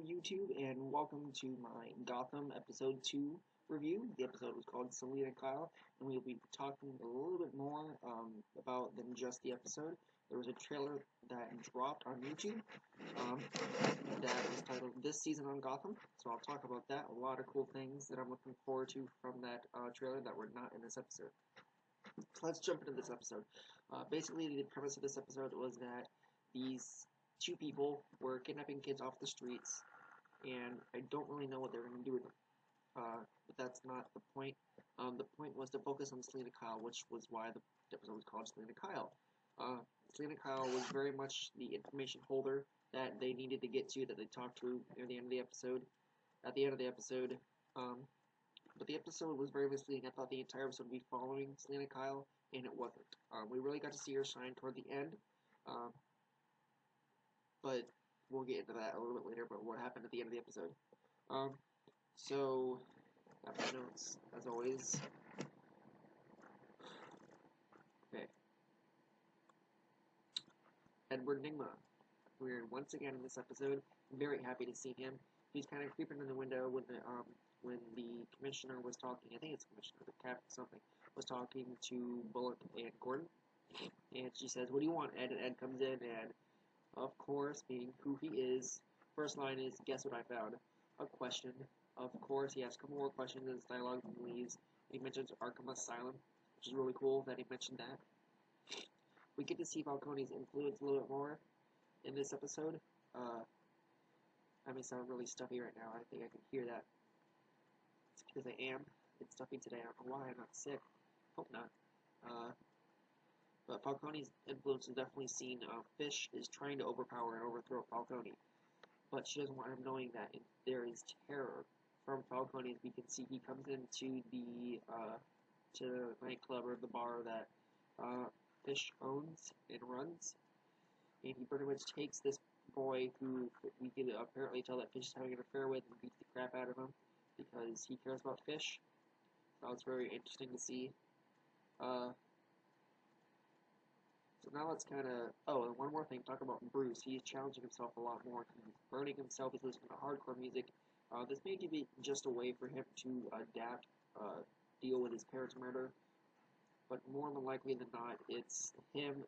YouTube, and welcome to my Gotham Episode 2 review. The episode was called Selina Kyle, and we'll be talking a little bit more about than just the episode. There was a trailer that dropped on YouTube that was titled This Season on Gotham, so I'll talk about that. A lot of cool things that I'm looking forward to from that trailer that were not in this episode. So let's jump into this episode. Basically, the premise of this episode was that these two people were kidnapping kids off the streets, and I don't really know what they're going to do with them. But that's not the point. The point was to focus on Selina Kyle, which was why the episode was called Selina Kyle. Selina Kyle was very much the information holder that they needed to get to, that they talked to near the end of the episode. At the end of the episode, but the episode was very misleading. I thought the entire episode would be following Selina Kyle, and it wasn't. We really got to see her shine toward the end, but we'll get into that a little bit later, but what happened at the end of the episode. So, I have my notes, as always. Okay. Edward Nygma. We're once again in this episode. I'm very happy to see him. He's kind of creeping in the window when the commissioner was talking. I think it's commissioner, the captain, something, was talking to Bullock and Gordon. And she says, "What do you want, Ed?" And Ed comes in, and of course, being who he is, first line is, "Guess what I found?" A question. Of course, he asks a couple more questions in his dialogue and leaves. He mentions Arkham Asylum, which is really cool that he mentioned that. We get to see Falcone's influence a little bit more in this episode. I may sound really stuffy right now. I think I can hear that. It's because I am. It's stuffy today. I don't know why. I'm not sick. Hope not. But Falcone's influence is definitely seen. Fish is trying to overpower and overthrow Falcone, but she doesn't want him knowing that there is terror from Falcone. As we can see, he comes into the nightclub or the bar that Fish owns and runs, and he pretty much takes this boy who we can apparently tell that Fish is having an affair with and beats the crap out of him because he cares about Fish. So it's very interesting to see. So now let's kind of, and one more thing, talk about Bruce. He's challenging himself a lot more. He's burning himself. He's listening to hardcore music. This may be just a way for him to adapt, deal with his parents' murder. But more than likely than not, it's him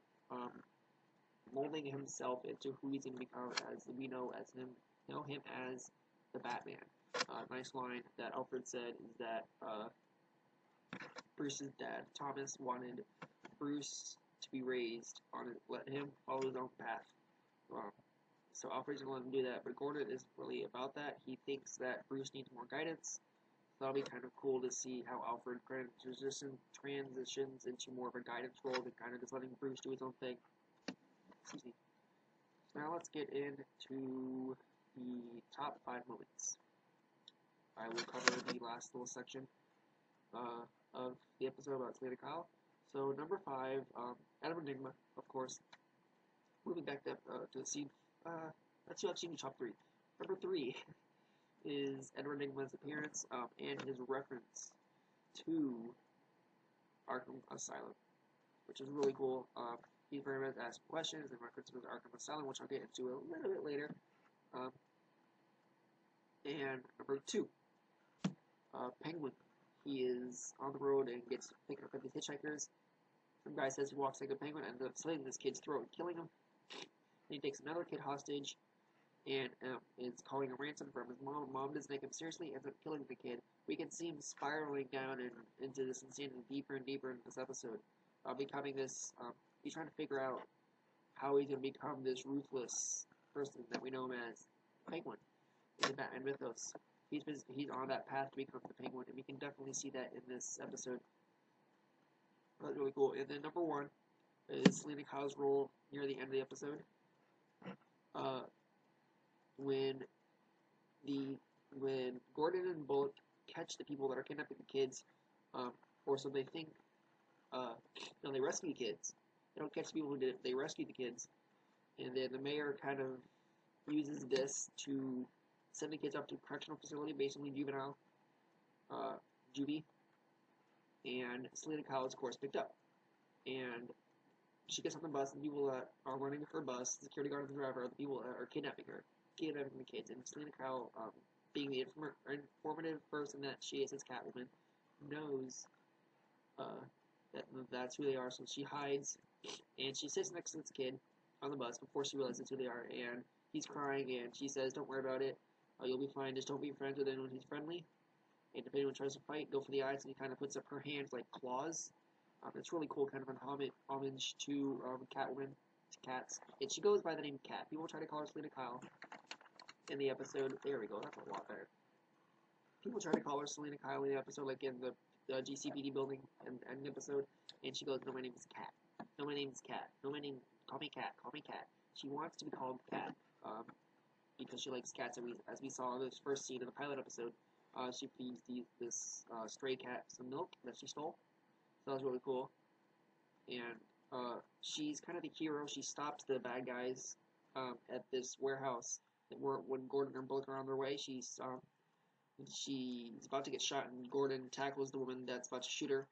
molding himself into who he's going to become, as we know him as the Batman. Nice line that Alfred said is that Bruce's dad, Thomas, wanted Bruce to be raised on it, let him follow his own path. So Alfred's gonna let him do that, but Gordon isn't really about that. He thinks that Bruce needs more guidance. So that'll be kind of cool to see how Alfred transitions into more of a guidance role than kind of just letting Bruce do his own thing. Excuse me. So now let's get into the top 5 moments. I will cover the last little section of the episode about Selina Kyle. So number 5, Edward Nygma, of course. Moving back to the scene. Let's do top 3. Number 3 is Edward Nygma's appearance and his reference to Arkham Asylum, which is really cool. He's very much asking questions and references to Arkham Asylum, which I'll get into a little bit later. And number 2, Penguin. He is on the road and gets picked up by these hitchhikers. Some guy says he walks like a penguin and ends up slitting this kid's throat and killing him. And he takes another kid hostage and is calling a ransom from his mom. Mom doesn't take him seriously, ends up killing the kid. We can see him spiraling down into this insanity deeper and deeper in this episode. Becoming this, he's trying to figure out how he's going to become this ruthless person that we know him as Penguin in the Batman mythos. He's on that path to become the Penguin, and we can definitely see that in this episode. That's really cool. And then number 1 is Selina Kyle's role near the end of the episode. When Gordon and Bullock catch the people that are kidnapping the kids, or so they think, they rescue the kids. They don't catch the people who did it. They rescue the kids, and then the mayor kind of uses this to send the kids up to a correctional facility, basically juvenile, juvie. And Selina Kyle is, of course, picked up. And she gets on the bus, and people that are running her bus, the security guard and the driver, are the people that are kidnapping her. get them from the kids. And Selina Kyle, being the informative person that she is as Catwoman, knows that that's who they are. So she hides, and she sits next to this kid on the bus before she realizes who they are. And he's crying, and she says, "Don't worry about it. You'll be fine. Just don't be friends with anyone who's friendly. And if anyone tries to fight, go for the eyes." And he kind of puts up her hands like claws. It's really cool, kind of an homage to Catwoman, to cats. And she goes by the name Cat. People try to call her Selina Kyle in the episode. There we go. That's a lot better. People try to call her Selina Kyle in the episode, like in the GCPD building in the episode. And she goes, "No, my name is Cat. No, my name is Cat. No, my name. Call me Cat. Call me Cat." She wants to be called Cat because she likes cats. As we saw in this first scene of the pilot episode, she feeds this stray cat some milk that she stole. So that was really cool. And she's kind of the hero. She stops the bad guys at this warehouse when Gordon and Bullock are on their way. She's about to get shot, and Gordon tackles the woman that's about to shoot her.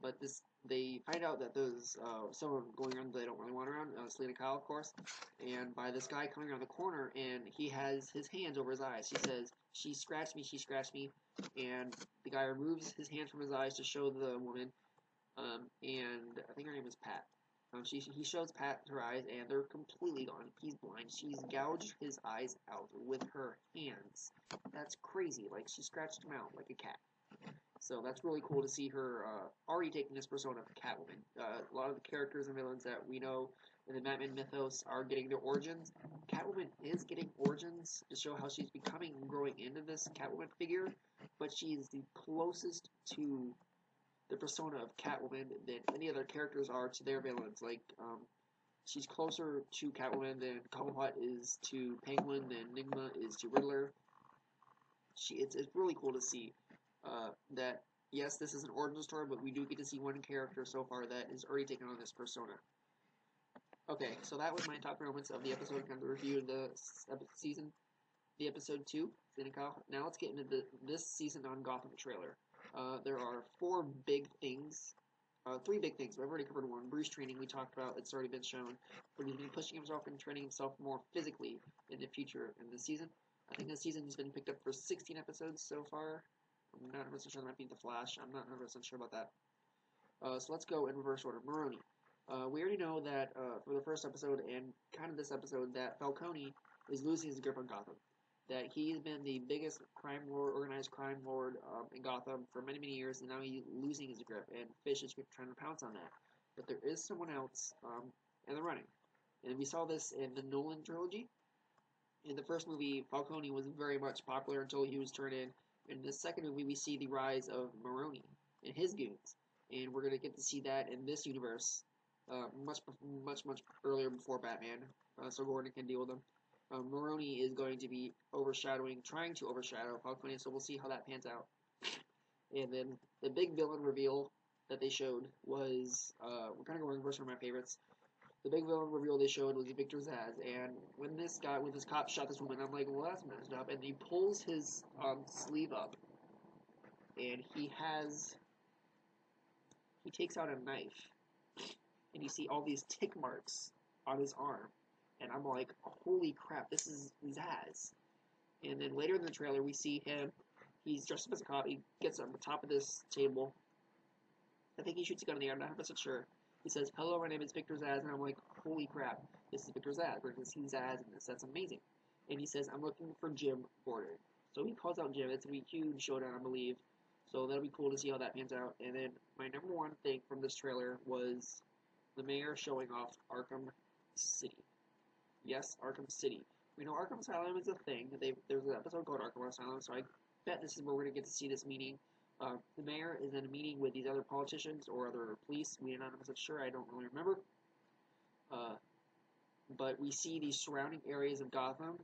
But they find out that there's someone going around they don't really want around, Selina Kyle, of course, and by this guy coming around the corner, and he has his hands over his eyes. He says, she scratched me," and the guy removes his hands from his eyes to show the woman, and I think her name is Pat. He shows Pat her eyes, and they're completely gone. He's blind. She's gouged his eyes out with her hands. That's crazy. Like, she scratched him out like a cat. So that's really cool to see her already taking this persona of Catwoman. A lot of the characters and villains that we know in the Batman mythos are getting their origins. Catwoman is getting origins to show how she's becoming and growing into this Catwoman figure, but she is the closest to the persona of Catwoman than any other characters are to their villains. Like, she's closer to Catwoman than Cobblepot is to Penguin, than Nygma is to Riddler. It's really cool to see that, yes, this is an origin story, but we do get to see one character so far that is already taken on this persona. Okay, so that was my top moments of the episode, kind of the review of the season, the episode 2, Selina Kyle. Now let's get into this season on Gotham trailer. There are 3 big things. We've already covered one. Bruce training, we talked about. It's already been shown. But he's been pushing himself and training himself more physically in the future in this season. I think this season has been picked up for 16 episodes so far. I'm not 100% sure that might be The Flash. I'm not 100% sure about that. So let's go in reverse order. Maroni. We already know that for the first episode and kind of this episode that Falcone is losing his grip on Gotham. That he's been the biggest crime lord, organized crime lord in Gotham for many, many years, and now he's losing his grip, and Fish is trying to pounce on that. But there is someone else in the running. And we saw this in the Nolan trilogy. In the first movie, Falcone was very much popular until he was turned in. In the second movie, we see the rise of Maroni and his goons. And we're going to get to see that in this universe much earlier before Batman, so Gordon can deal with them. Maroni is going to be trying to overshadow Falcone, so we'll see how that pans out. And then the big villain reveal that they showed was, we're kind of going reverse from my favorites. The big villain reveal they showed was Victor Zsasz, and when this cop shot this woman, I'm like, well, that's messed up. And he pulls his sleeve up, and he takes out a knife, and you see all these tick marks on his arm. And I'm like, holy crap, this is Zsasz. And then later in the trailer, we see him. He's dressed up as a cop. He gets on the top of this table. I think he shoots a gun in the air. I'm not 100% sure. He says, "Hello, my name is Victor Zsasz." And I'm like, holy crap, this is Victor Zsasz. We're going to see Zsasz in this. That's amazing. And he says, "I'm looking for Jim Gordon." So he calls out Jim. It's going to be a huge showdown, I believe. So that'll be cool to see how that pans out. And then my number one thing from this trailer was the mayor showing off Arkham City. Yes, Arkham City. We know Arkham Asylum is a thing. There's an episode called Arkham Asylum, so I bet this is where we're going to get to see this meeting. The mayor is in a meeting with these other politicians or other police. We're not 100% sure. I don't really remember. But we see these surrounding areas of Gotham.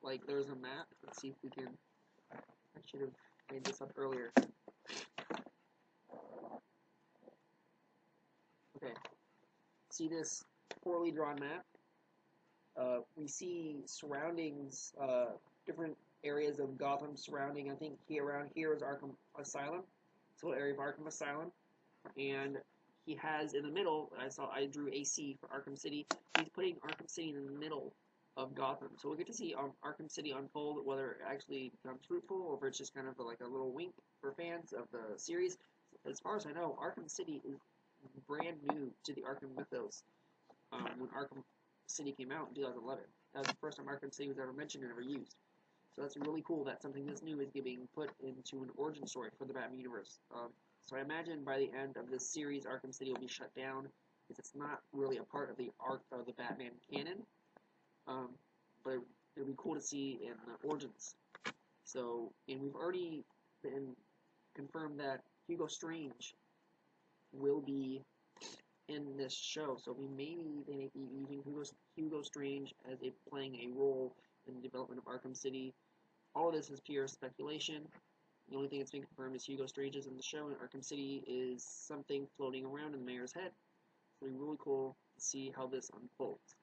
Like, there's a map. Let's see if we can... I should have made this up earlier. Okay. See this poorly drawn map? We see surroundings, different areas of Gotham surrounding. I think around here is Arkham Asylum. It's a little area of Arkham Asylum, and he has in the middle. I drew AC for Arkham City. He's putting Arkham City in the middle of Gotham. So we'll get to see Arkham City unfold, whether it actually becomes fruitful or if it's just kind of like a little wink for fans of the series. As far as I know, Arkham City is brand new to the Arkham mythos. When Arkham City came out in 2011, that was the first time Arkham City was ever mentioned and ever used. So that's really cool that something this new is being put into an origin story for the Batman universe. So I imagine by the end of this series, Arkham City will be shut down because it's not really a part of the arc of the Batman canon. But it would be cool to see in the origins. So, and we've already been confirmed that Hugo Strange will be in this show. So they may be using Hugo Strange as playing a role in the development of Arkham City. All of this is pure speculation. The only thing that's been confirmed is Hugo Strange is in the show, and Arkham City is something floating around in the mayor's head. So it'll be really cool to see how this unfolds.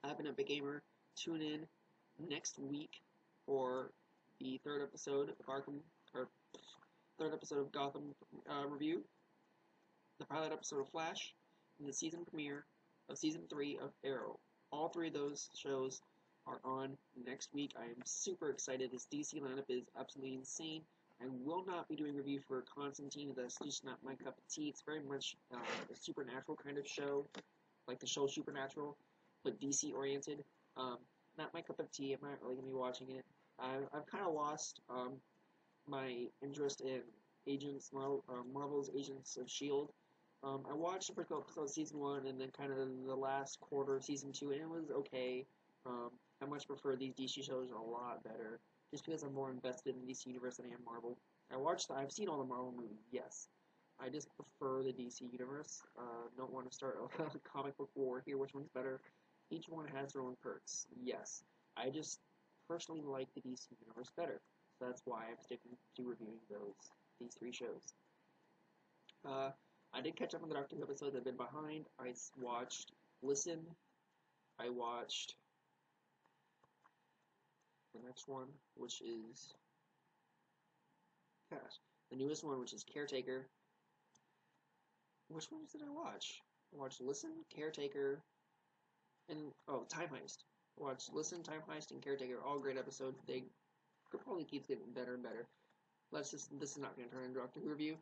I've been Epic Gamer. Tune in next week for the third episode of Gotham review, the pilot episode of Flash, and the season premiere of season 3 of Arrow. All 3 of those shows are on next week. I am super excited. This DC lineup is absolutely insane. I will not be doing a review for Constantine. That's just not my cup of tea. It's very much a supernatural kind of show, like the show Supernatural, but DC oriented. Not my cup of tea. I'm not really going to be watching it. I've kind of lost my interest in Marvel's Agents of S.H.I.E.L.D. I watched the first couple episodes of season 1 and then kind of the last quarter of season 2, and it was okay. I much prefer these DC shows a lot better, just because I'm more invested in the DC universe than I am Marvel. I've seen all the Marvel movies, yes. I just prefer the DC universe. Don't want to start a comic book war here, which one's better. Each one has their own perks, yes. I just personally like the DC universe better, so that's why I'm sticking to reviewing these 3 shows. I did catch up on the Doctor Who episodes. I've been behind. I watched Listen. I watched the next one, which is the newest one, which is Caretaker. Which ones did I watch? I watched Listen, Caretaker, and Time Heist. I watched Listen, Time Heist, and Caretaker. All great episodes. They could probably keep getting better and better. This is not going to turn into a Doctor Who review.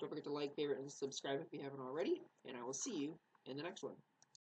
Don't forget to like, favorite, and subscribe if you haven't already, and I will see you in the next one.